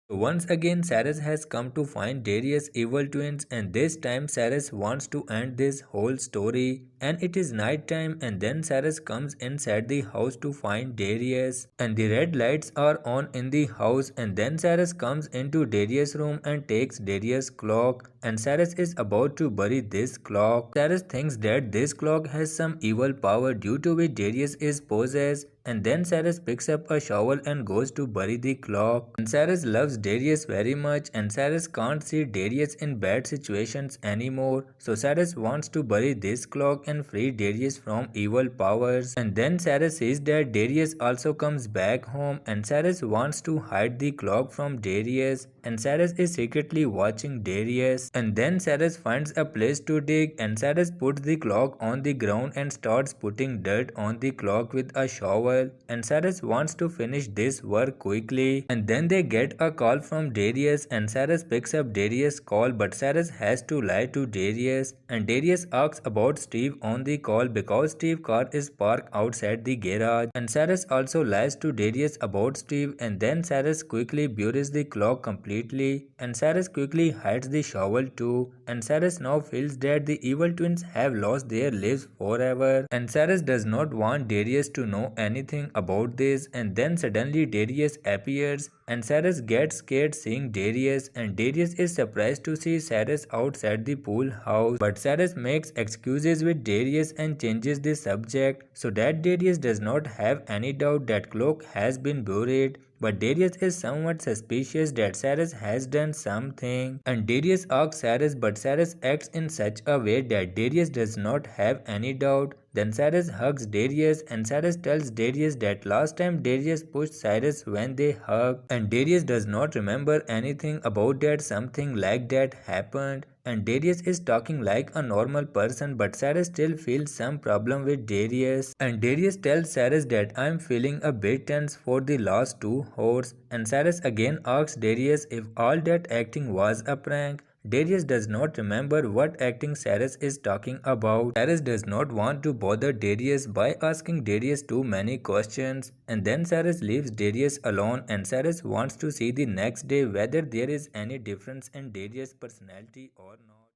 Once again, Cyrus has come to find Darius' evil twins, and this time Cyrus wants to end this whole story. And it is night time, and then Cyrus comes inside the house to find Darius, and the red lights are on in the house. And then Cyrus comes into Darius' room and takes Darius' clock, and Cyrus is about to bury this clock. Cyrus thinks that this clock has some evil power due to which Darius is possessed. And then Cyrus picks up a shovel and goes to bury the clock. And Cyrus loves Darius very much, and Cyrus can't see Darius in bad situations anymore. So Cyrus wants to bury this clock and free Darius from evil powers. And then Cyrus sees that Darius also comes back home, and Cyrus wants to hide the clock from Darius. And Cyrus is secretly watching Darius. And then Cyrus finds a place to dig, and Cyrus puts the clock on the ground and starts putting dirt on the clock with a shovel. And Cyrus wants to finish this work quickly. And then they get a call from Darius, and Cyrus picks up Darius' call, but Cyrus has to lie to Darius. And Darius asks about Steve on the call because Steve's car is parked outside the garage. And Cyrus also lies to Darius about Steve, and then Cyrus quickly buries the clock completely. And Cyrus quickly hides the shovel too. And Cyrus now feels that the evil twins have lost their lives forever. And Cyrus does not want Darius to know anything about this. And then suddenly Darius appears, and Cyrus gets scared seeing Darius, and Darius is surprised to see Cyrus outside the pool house. But Cyrus makes excuses with Darius and changes the subject so that Darius does not have any doubt that clock has been buried. But Darius is somewhat suspicious that Cyrus has done something, and Darius asks Cyrus, but Cyrus acts in such a way that Darius does not have any doubt. Then Cyrus hugs Darius, and Cyrus tells Darius that last time Darius pushed Cyrus when they hugged, and Darius does not remember anything about that. Something like that happened. And Darius is talking like a normal person, but Cyrus still feels some problem with Darius. And Darius tells Cyrus that I'm feeling a bit tense for the last 2 hours. And Cyrus again asks Darius if all that acting was a prank. Darius does not remember what acting Cyrus is talking about. Cyrus does not want to bother Darius by asking Darius too many questions. And then Cyrus leaves Darius alone, and Cyrus wants to see the next day whether there is any difference in Darius' personality or not.